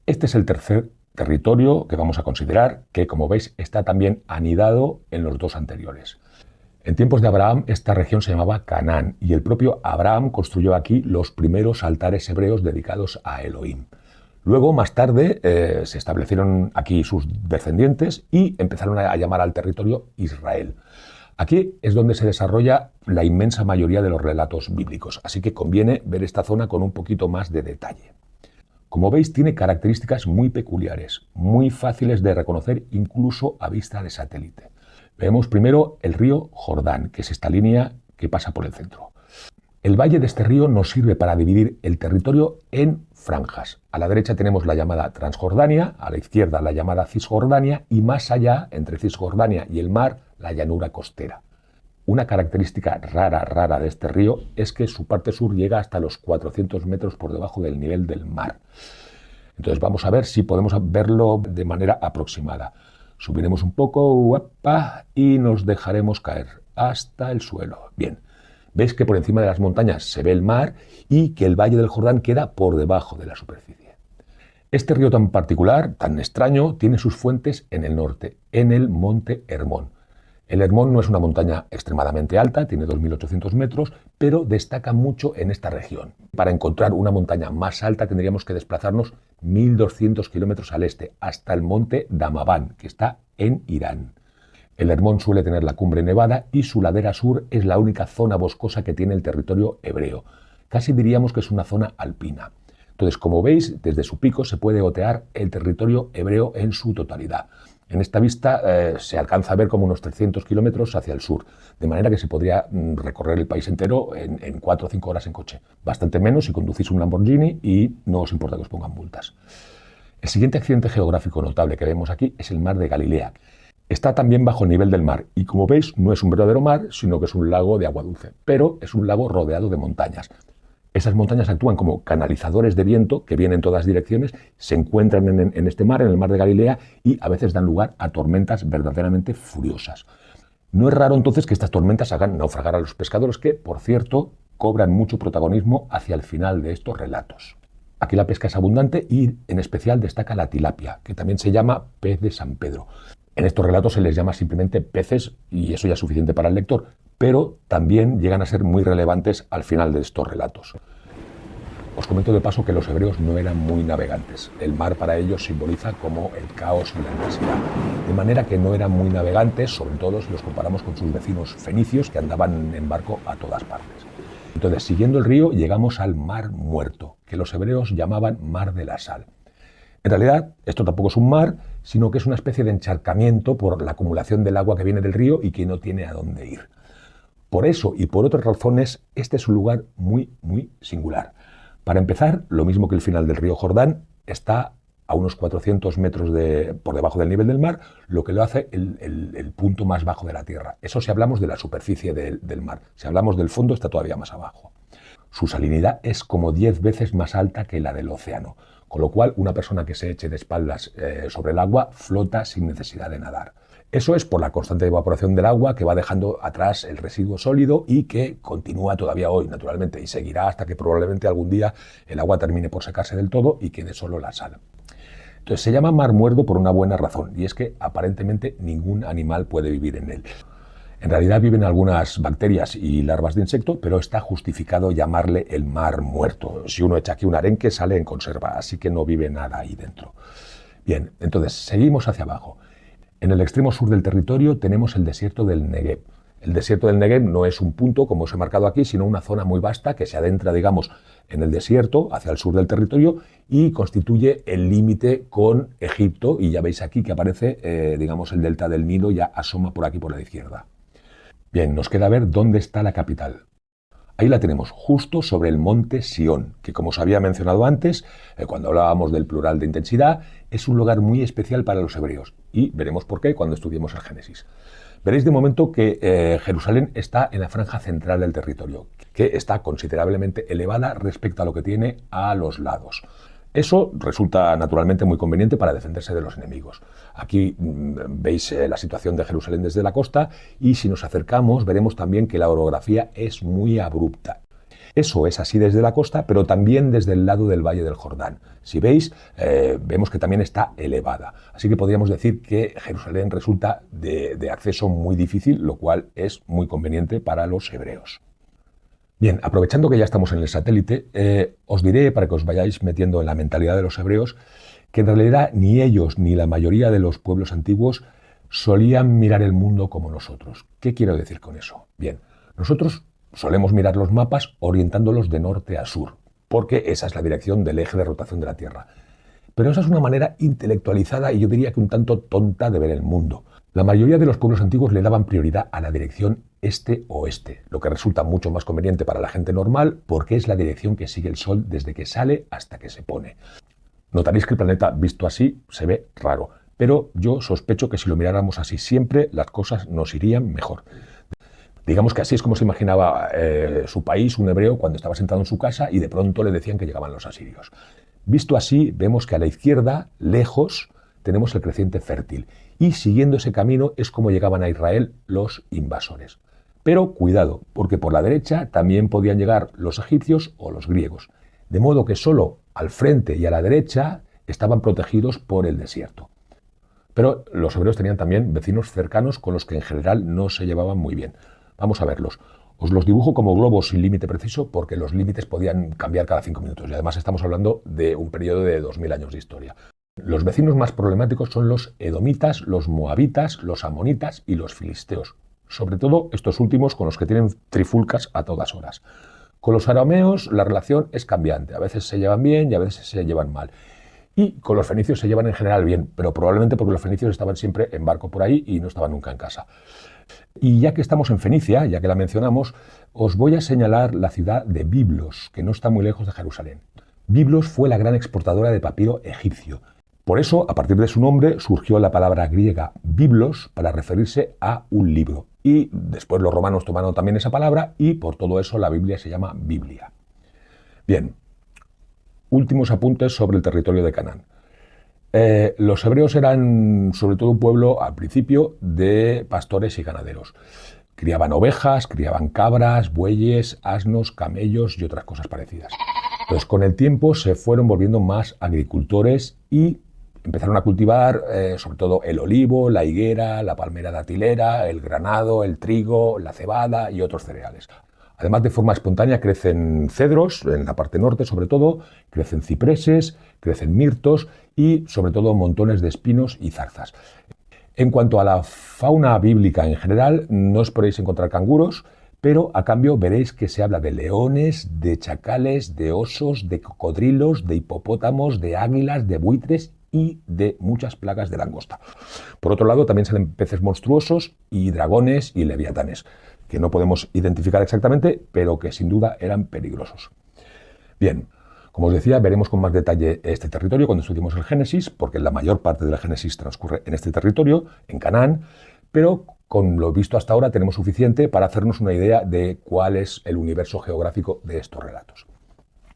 Este es el tercer territorio que vamos a considerar, que como veis está también anidado en los dos anteriores. En tiempos de Abraham esta región se llamaba Canaán y el propio Abraham construyó aquí los primeros altares hebreos dedicados a Elohim. Luego, más tarde, se establecieron aquí sus descendientes y empezaron a llamar al territorio Israel. Aquí es donde se desarrolla la inmensa mayoría de los relatos bíblicos, así que conviene ver esta zona con un poquito más de detalle. Como veis, tiene características muy peculiares, muy fáciles de reconocer incluso a vista de satélite. Vemos primero el río Jordán, que es esta línea que pasa por el centro. El valle de este río nos sirve para dividir el territorio en franjas. A la derecha tenemos la llamada Transjordania, a la izquierda la llamada Cisjordania y más allá, entre Cisjordania y el mar, la llanura costera. Una característica rara de este río es que su parte sur llega hasta los 400 metros por debajo del nivel del mar. Entonces vamos a ver si podemos verlo de manera aproximada. Subiremos un poco y nos dejaremos caer hasta el suelo. Bien, veis que por encima de las montañas se ve el mar y que el Valle del Jordán queda por debajo de la superficie. Este río tan particular, tan extraño, tiene sus fuentes en el norte, en el monte Hermón. El Hermón no es una montaña extremadamente alta, tiene 2.800 metros, pero destaca mucho en esta región. Para encontrar una montaña más alta tendríamos que desplazarnos 1.200 kilómetros al este, hasta el monte Damavand, que está en Irán. El Hermón suele tener la cumbre nevada y su ladera sur es la única zona boscosa que tiene el territorio hebreo. Casi diríamos que es una zona alpina. Entonces, como veis, desde su pico se puede otear el territorio hebreo en su totalidad. En esta vista se alcanza a ver como unos 300 kilómetros hacia el sur, de manera que se podría recorrer el país entero en 4 o 5 horas en coche. Bastante menos si conducís un Lamborghini y no os importa que os pongan multas. El siguiente accidente geográfico notable que vemos aquí es el mar de Galilea. Está también bajo el nivel del mar y, como veis, no es un verdadero mar, sino que es un lago de agua dulce, pero es un lago rodeado de montañas. Esas montañas actúan como canalizadores de viento que vienen en todas direcciones, se encuentran en este mar, en el mar de Galilea, y a veces dan lugar a tormentas verdaderamente furiosas. No es raro entonces que estas tormentas hagan naufragar a los pescadores que, por cierto, cobran mucho protagonismo hacia el final de estos relatos. Aquí la pesca es abundante y en especial destaca la tilapia, que también se llama pez de San Pedro. En estos relatos se les llama simplemente peces y eso ya es suficiente para el lector, pero también llegan a ser muy relevantes al final de estos relatos. Os comento de paso que los hebreos no eran muy navegantes. El mar para ellos simboliza como el caos y la necesidad. De manera que no eran muy navegantes, sobre todo si los comparamos con sus vecinos fenicios que andaban en barco a todas partes. Entonces, siguiendo el río, llegamos al Mar Muerto, que los hebreos llamaban Mar de la Sal. En realidad, esto tampoco es un mar, sino que es una especie de encharcamiento por la acumulación del agua que viene del río y que no tiene a dónde ir. Por eso y por otras razones, este es un lugar muy singular. Para empezar, lo mismo que el final del río Jordán, está a unos 400 metros por debajo del nivel del mar, lo que lo hace el punto más bajo de la tierra. Eso si hablamos de la superficie del mar. Si hablamos del fondo, está todavía más abajo. Su salinidad es como 10 veces más alta que la del océano, con lo cual una persona que se eche de espaldas sobre el agua flota sin necesidad de nadar. Eso es por la constante evaporación del agua que va dejando atrás el residuo sólido y que continúa todavía hoy, naturalmente, y seguirá hasta que probablemente algún día el agua termine por secarse del todo y quede solo la sal. Entonces se llama Mar Muerto por una buena razón, y es que aparentemente ningún animal puede vivir en él. En realidad viven algunas bacterias y larvas de insectos, pero está justificado llamarle el Mar Muerto. Si uno echa aquí un arenque, sale en conserva, así que no vive nada ahí dentro. Bien, entonces seguimos hacia abajo. En el extremo sur del territorio tenemos el desierto del Negev. El desierto del Negev no es un punto, como os he marcado aquí, sino una zona muy vasta que se adentra, digamos, en el desierto, hacia el sur del territorio, y constituye el límite con Egipto. Y ya veis aquí que aparece, digamos, el delta del Nilo ya asoma por aquí por la izquierda. Bien, nos queda ver dónde está la capital. Ahí la tenemos, justo sobre el monte Sión, que como os había mencionado antes, cuando hablábamos del plural de intensidad, es un lugar muy especial para los hebreos, y veremos por qué cuando estudiemos el Génesis. Veréis de momento que Jerusalén está en la franja central del territorio, que está considerablemente elevada respecto a lo que tiene a los lados. Eso resulta naturalmente muy conveniente para defenderse de los enemigos. Aquí veis la situación de Jerusalén desde la costa y si nos acercamos veremos también que la orografía es muy abrupta. Eso es así desde la costa, pero también desde el lado del Valle del Jordán. Si veis, vemos que también está elevada. Así que podríamos decir que Jerusalén resulta de acceso muy difícil, lo cual es muy conveniente para los hebreos. Bien, aprovechando que ya estamos en el satélite, os diré, para que os vayáis metiendo en la mentalidad de los hebreos, que en realidad ni ellos ni la mayoría de los pueblos antiguos solían mirar el mundo como nosotros. ¿Qué quiero decir con eso? Bien, nosotros solemos mirar los mapas orientándolos de norte a sur, porque esa es la dirección del eje de rotación de la Tierra. Pero esa es una manera intelectualizada y yo diría que un tanto tonta de ver el mundo. La mayoría de los pueblos antiguos le daban prioridad a la dirección este-oeste, lo que resulta mucho más conveniente para la gente normal porque es la dirección que sigue el Sol desde que sale hasta que se pone. Notaréis que el planeta visto así se ve raro, pero yo sospecho que si lo miráramos así siempre, las cosas nos irían mejor. Digamos que así es como se imaginaba su país, un hebreo, cuando estaba sentado en su casa y de pronto le decían que llegaban los asirios. Visto así, vemos que a la izquierda, lejos, tenemos el creciente fértil y siguiendo ese camino es como llegaban a Israel los invasores. Pero cuidado, porque por la derecha también podían llegar los egipcios o los griegos, de modo que solo al frente y a la derecha estaban protegidos por el desierto. Pero los hebreos tenían también vecinos cercanos con los que en general no se llevaban muy bien. Vamos a verlos. Os los dibujo como globos sin límite preciso porque los límites podían cambiar cada 5 minutos y además estamos hablando de un periodo de 2000 años de historia. Los vecinos más problemáticos son los edomitas, los moabitas, los amonitas y los filisteos. Sobre todo estos últimos con los que tienen trifulcas a todas horas. Con los arameos la relación es cambiante. A veces se llevan bien y a veces se llevan mal. Y con los fenicios se llevan en general bien, pero probablemente porque los fenicios estaban siempre en barco por ahí y no estaban nunca en casa. Y ya que estamos en Fenicia, ya que la mencionamos, os voy a señalar la ciudad de Biblos, que no está muy lejos de Jerusalén. Biblos fue la gran exportadora de papiro egipcio. Por eso, a partir de su nombre, surgió la palabra griega biblos para referirse a un libro. Y después los romanos tomaron también esa palabra y por todo eso la Biblia se llama Biblia. Bien, últimos apuntes sobre el territorio de Canaán. Los hebreos eran sobre todo un pueblo al principio de pastores y ganaderos. Criaban ovejas, criaban cabras, bueyes, asnos, camellos y otras cosas parecidas. Entonces con el tiempo se fueron volviendo más agricultores y empezaron a cultivar sobre todo el olivo, la higuera, la palmera datilera, el granado, el trigo, la cebada y otros cereales. Además, de forma espontánea crecen cedros, en la parte norte sobre todo, crecen cipreses, crecen mirtos y sobre todo montones de espinos y zarzas. En cuanto a la fauna bíblica en general, no os podéis encontrar canguros, pero a cambio veréis que se habla de leones, de chacales, de osos, de cocodrilos, de hipopótamos, de águilas, de buitres y de muchas plagas de langosta. Por otro lado, también salen peces monstruosos y dragones y leviatanes, que no podemos identificar exactamente, pero que sin duda eran peligrosos. Bien, como os decía, veremos con más detalle este territorio cuando estudiemos el Génesis, porque la mayor parte del Génesis transcurre en este territorio, en Canaán, pero con lo visto hasta ahora tenemos suficiente para hacernos una idea de cuál es el universo geográfico de estos relatos.